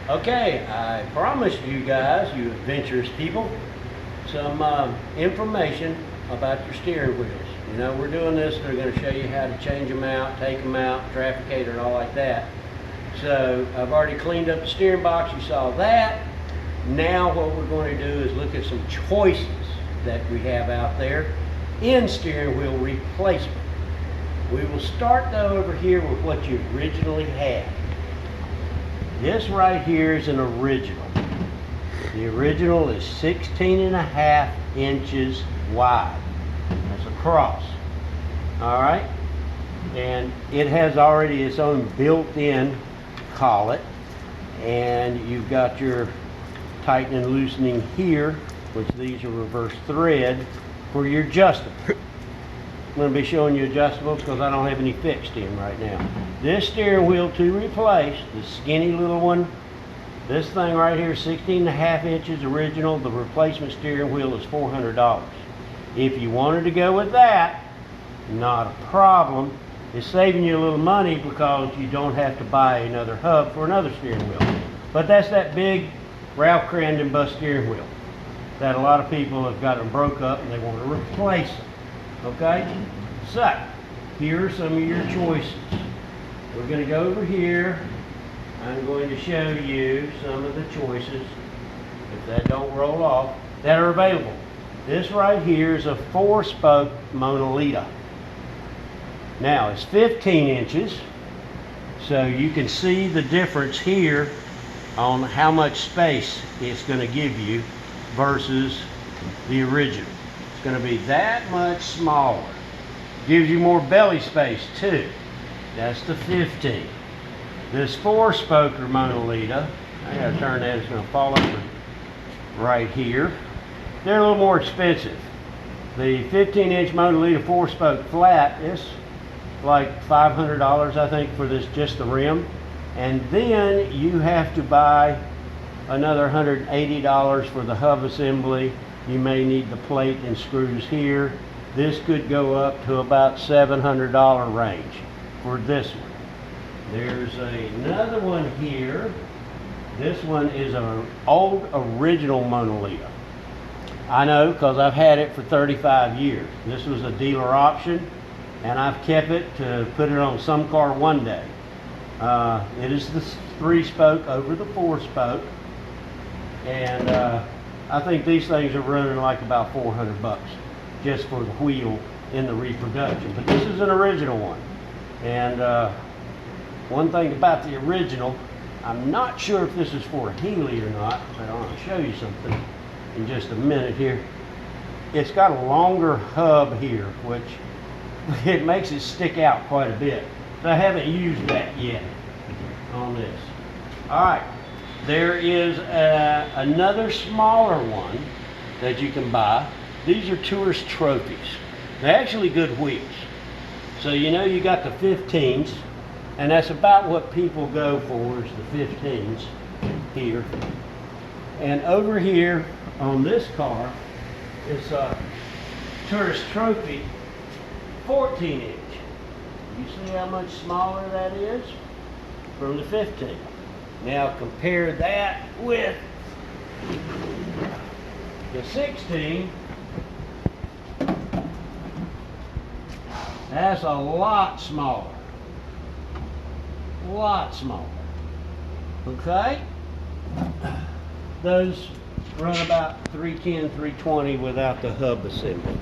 Okay, I promised you guys, you adventurous people, some information about your steering wheels. You know, we're doing this, they're going to show you how to change them out, take them out, trafficator and all like that. So I've already cleaned up the steering box, you saw that. Now what we're going to do is look at some choices that we have out there in steering wheel replacement. We will start though over here with what you originally had. This right here is an original. The original is 16.5 inches wide. That's across. All right? And it has already its own built-in collet. And you've got your tightening and loosening here, which these are reverse thread for your adjustable. I'm going to be showing you adjustables because I don't have any fixed in right now. This steering wheel to replace, the skinny little one, this thing right here, 16.5 inches original, the replacement steering wheel is $400. If you wanted to go with that, not a problem. It's saving you a little money because you don't have to buy another hub for another steering wheel. But that's that big Ralph Crandon bus steering wheel that a lot of people have got them broke up and they want to replace them. Okay? So, here are some of your choices. We're going to go over here. I'm going to show you some of the choices, if that don't roll off, that are available. This right here is a 4-spoke Monolita. Now, it's 15 inches, so you can see the difference here on how much space it's going to give you versus the original. It's going to be that much smaller. Gives you more belly space too. That's the 15. This 4-spoker Monolita, I gotta turn that, it's going to fall over right here. They're a little more expensive. The 15-inch Monolita 4-spoke flat is like $500, I think, for this, just the rim. And then you have to buy another $180 for the hub assembly. You may need the plate and screws here. This could go up to about $700 range for this one. There's another one here. This one is an old original Monolita. I know because I've had it for 35 years. This was a dealer option and I've kept it to put it on some car one day. It is the 3-spoke over the 4-spoke. And I think these things are running like about $400 just for the wheel in the reproduction. But this is an original one. And one thing about the original, I'm not sure if this is for a Healey or not, but I want to show you something in just a minute here. It's got a longer hub here, which it makes it stick out quite a bit. So I haven't used that yet on this. All right. There is another smaller one that you can buy. These are Tourist Trophies. They're actually good wheels. So you know you got the 15s, and that's about what people go for is the 15s here. And over here on this car is a Tourist Trophy 14-inch. You see how much smaller that is from the 15? Now compare that with the 16. That's a lot smaller. A lot smaller. Okay? Those run about 310, 320 without the hub assembly.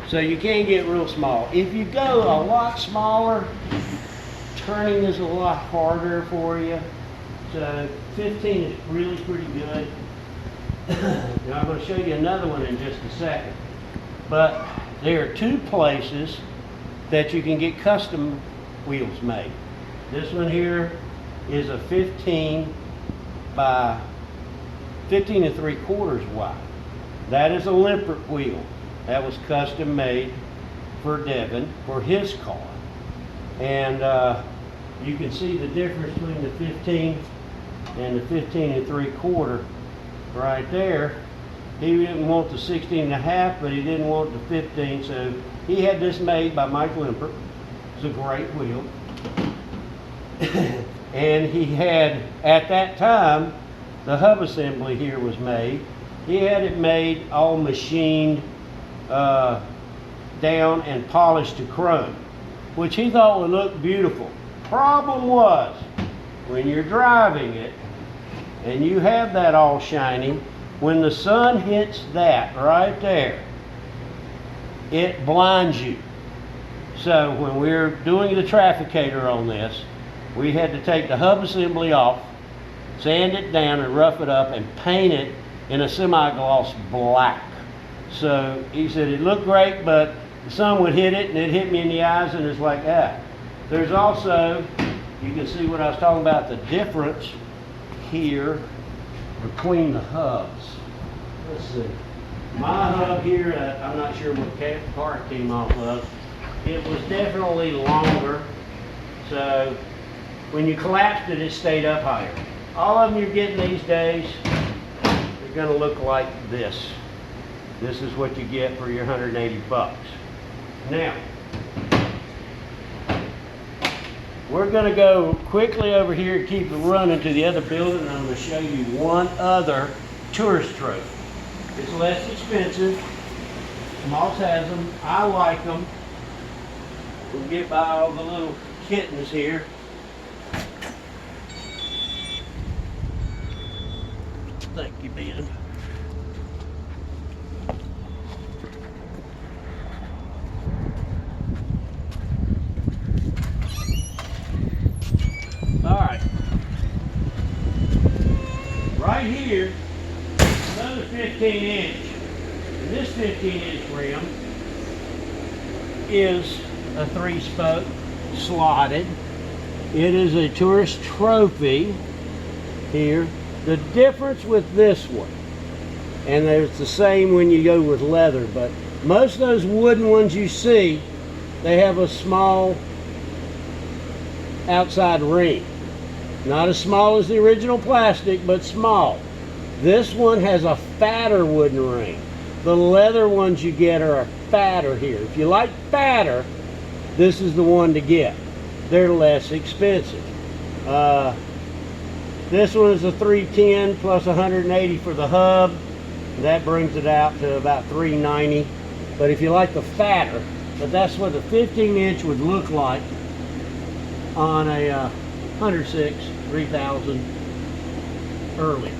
So you can get real small. If you go a lot smaller, turning is a lot harder for you. So 15 is really pretty good. Now I'm going to show you another one in just a second. But there are 2 places that you can get custom wheels made. This one here is a 15 by 15 3/4 wide. That is a Limpert wheel. That was custom made for Devin for his car. And you can see the difference between the 15 and the 15 3/4 right there. He didn't want the 16.5, but he didn't want the 15, so he had this made by Mike Limpert. It's a great wheel. And he had, at that time, the hub assembly here was made. He had it made all machined down and polished to chrome, which he thought would look beautiful. Problem was, when you're driving it and you have that all shiny, when the sun hits that right there, it blinds you. So when we were doing the trafficator on this, we had to take the hub assembly off, sand it down and rough it up and paint it in a semi-gloss black. So he said it looked great, but the sun would hit it and it hit me in the eyes and it's like, ah. There's also, you can see what I was talking about, the difference here between the hubs. Let's see. My hub here, I'm not sure what part it came off of. It was definitely longer. So when you collapsed it, it stayed up higher. All of them you're getting these days, they're gonna look like this. This is what you get for your 180 bucks. Now, we're going to go quickly over here and keep running to the other building, and I'm going to show you one other tourist trophy. It's less expensive. Moss has them. I like them. We'll get by all the little kittens here. Thank you, Ben. Right here, another 15 inch. And this 15 inch rim is a 3-spoke slotted. It is a tourist trophy here. The difference with this one, and it's the same when you go with leather, but most of those wooden ones you see, they have a small outside ring. Not as small as the original plastic, but small. This one has a fatter wooden ring. The leather ones you get are fatter here. If you like fatter, this is the one to get. They're less expensive. This one is a 310 plus 180 for the hub. That brings it out to about 390. But if you like the fatter, but that's what the 15 inch would look like on a 106 3000 early.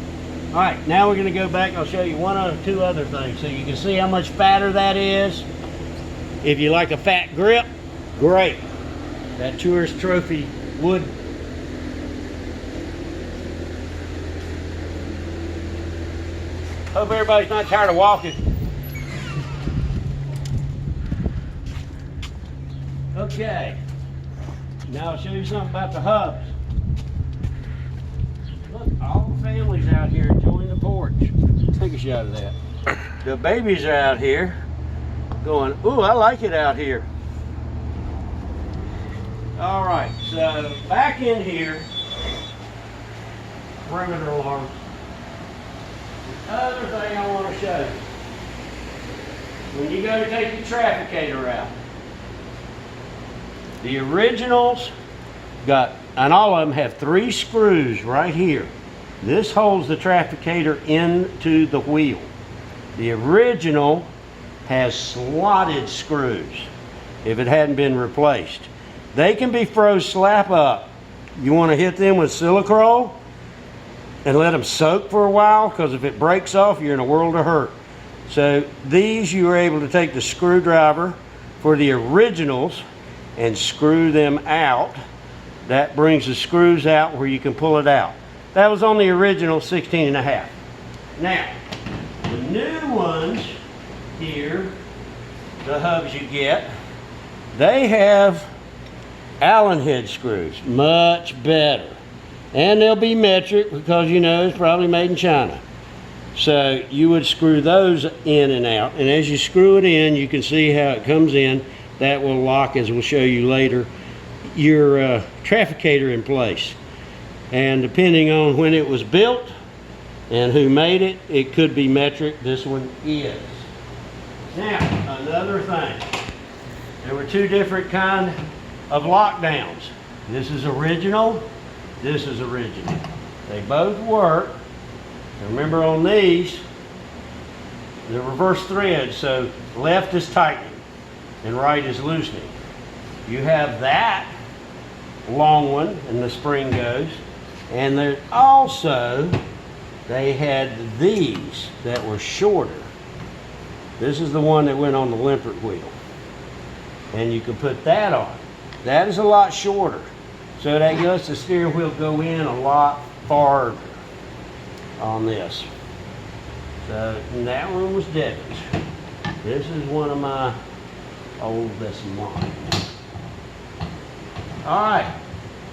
All right, now we're going to go back. I'll show you two other things so you can see how much fatter that is. If you like a fat grip, great. That tourist trophy wood. Hope everybody's not tired of walking. Okay, now I'll show you something about the hubs. Look, all the families out here enjoying the porch. Take a shot of that. The babies are out here going, ooh, I like it out here. All right, so back in here, perimeter alarms. The other thing I want to show you, when you go to take the trafficator out, the originals got, and all of them have 3 screws right here. This holds the trafficator into the wheel. The original has slotted screws if it hadn't been replaced. They can be froze slap up. You want to hit them with Silicrol and let them soak for a while, because if it breaks off, you're in a world of hurt. So these, you were able to take the screwdriver for the originals and screw them out. That brings the screws out where you can pull it out. That was on the original 16.5. Now, the new ones here, the hubs you get, they have Allen head screws, much better. And they'll be metric because you know it's probably made in China. So you would screw those in and out, and as you screw it in, you can see how it comes in. That will lock, as we'll show you later, your trafficator in place. And depending on when it was built and who made it, it could be metric. This one is. Now, another thing. There were 2 different kind of lockdowns. This is original, this is original. They both work. Remember on these, the reverse thread, so left is tightening and right is loosening. You have that long one and the spring goes, and there also they had these that were shorter. This is the one that went on the Limpert wheel, and you can put that on. That is a lot shorter, so that lets the steering wheel go in a lot farther on this. So, and that one was Devin's. This is one of my old Vesemont. Alright,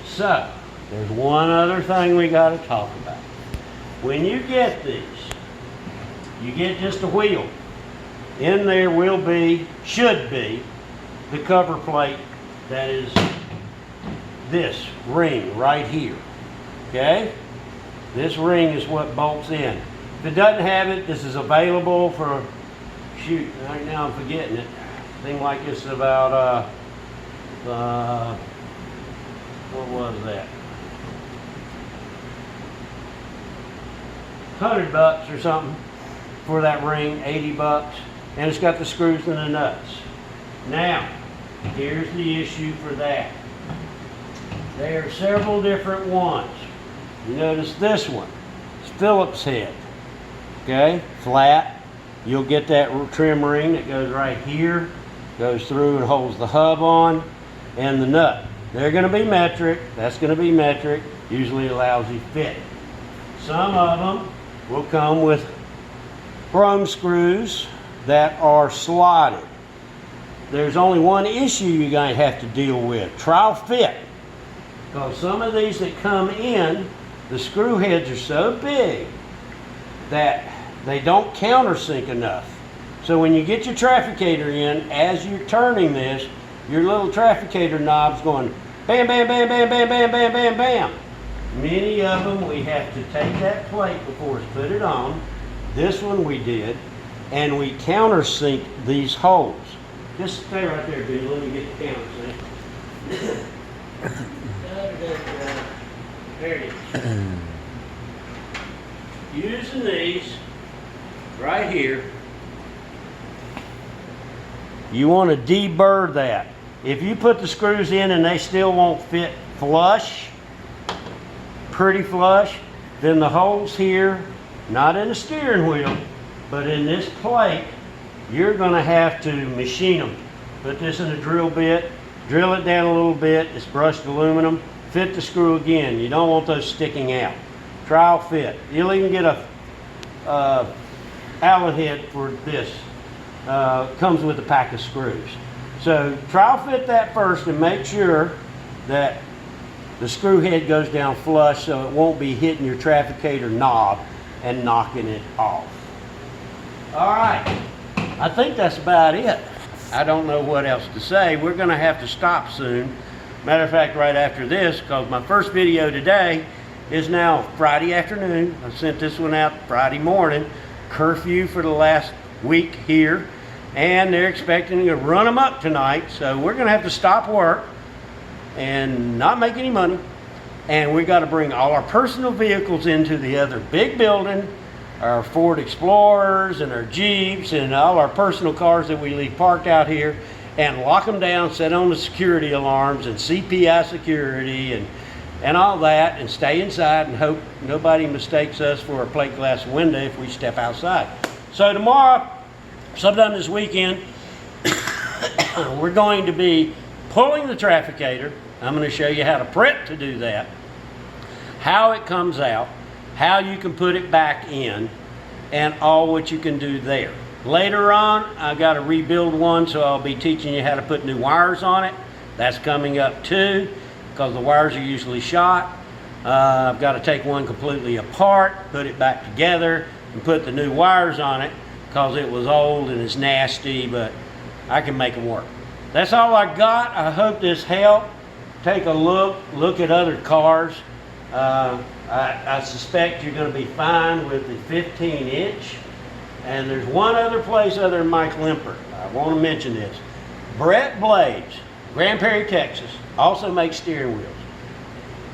so there's one other thing we got to talk about. When you get these, you get just a wheel. In there will be, should be, the cover plate that is this ring right here. Okay? This ring is what bolts in. If it doesn't have it, this is available for, shoot, right now I'm forgetting it. Thing like this is about, what was that? $100 or something for that ring, 80 bucks. And it's got the screws and the nuts. Now, here's the issue for that. There are several different ones. You notice this one, it's Phillips head. Okay, flat. You'll get that trim ring that goes right here, goes through and holds the hub on, and the nut. They're going to be metric. That's going to be metric. Usually a lousy fit. Some of them will come with chrome screws that are slotted. There's only one issue you're going to have to deal with. Trial fit. Because some of these that come in, the screw heads are so big that they don't countersink enough. So when you get your trafficator in, as you're turning this, your little trafficator knob's going bam, bam, bam, bam, bam, bam, bam, bam, bam. Many of them we have to take that plate before it's put it on. This one we did, and we countersink these holes. Just stay right there, dude. Let me get the countersink. There it is. Using these right here, you want to deburr that. If you put the screws in and they still won't fit flush, pretty flush, then the holes here, not in the steering wheel, but in this plate, you're going to have to machine them. Put this in a drill bit, drill it down a little bit, it's brushed aluminum, fit the screw again. You don't want those sticking out. Trial fit. You'll even get a Allen head for this. Comes with a pack of screws. So trial fit that first and make sure that the screw head goes down flush so it won't be hitting your trafficator knob and knocking it off. All right, I think that's about it. I don't know what else to say. We're going to have to stop soon. Matter of fact, right after this, because my first video today is now Friday afternoon. I sent this one out Friday morning. Curfew for the last week here, and they're expecting to run them up tonight. So we're going to have to stop work and not make any money. And we got to bring all our personal vehicles into the other big building, our Ford Explorers and our Jeeps and all our personal cars that we leave parked out here, and lock them down, set on the security alarms and CPI security and all that, and stay inside and hope nobody mistakes us for a plate glass window if we step outside. So tomorrow, sometime this weekend, we're going to be pulling the trafficator. I'm going to show you how to prep to do that, how it comes out, how you can put it back in, and all what you can do there. Later on, I've got to rebuild one, so I'll be teaching you how to put new wires on it. That's coming up too, because the wires are usually shot. I've got to take one completely apart, put it back together, and put the new wires on it, because it was old and it's nasty, but I can make them work. That's all I got. I hope this helped. Take a look at other cars. I suspect you're going to be fine with the 15-inch. And there's one other place other than Mike Limpert. I want to mention this. Brett Blades, Grand Prairie, Texas, also makes steering wheels.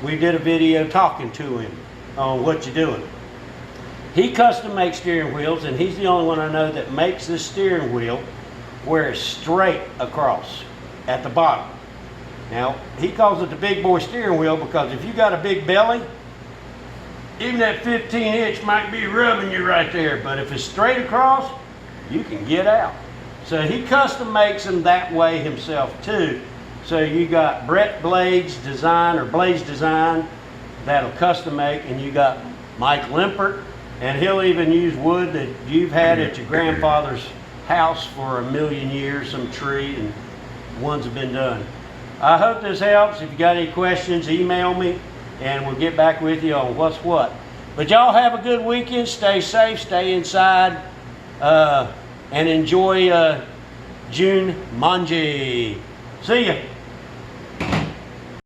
we did a video talking to him on what you're doing. He custom makes steering wheels, and he's the only one I know that makes this steering wheel where it's straight across at the bottom. Now, he calls it the big boy steering wheel because if you got a big belly, even that 15-inch might be rubbing you right there, but if it's straight across, you can get out. So he custom makes them that way himself too. So you got Brett Blades Design, or Blades Design, that'll custom make, and you got Mike Limpert, and he'll even use wood that you've had at your grandfather's house for 1,000,000 years, some tree, and ones have been done. I hope this helps. If you got any questions, email me, and we'll get back with you on what's what. But y'all have a good weekend. Stay safe, stay inside, and enjoy June Manji. See ya.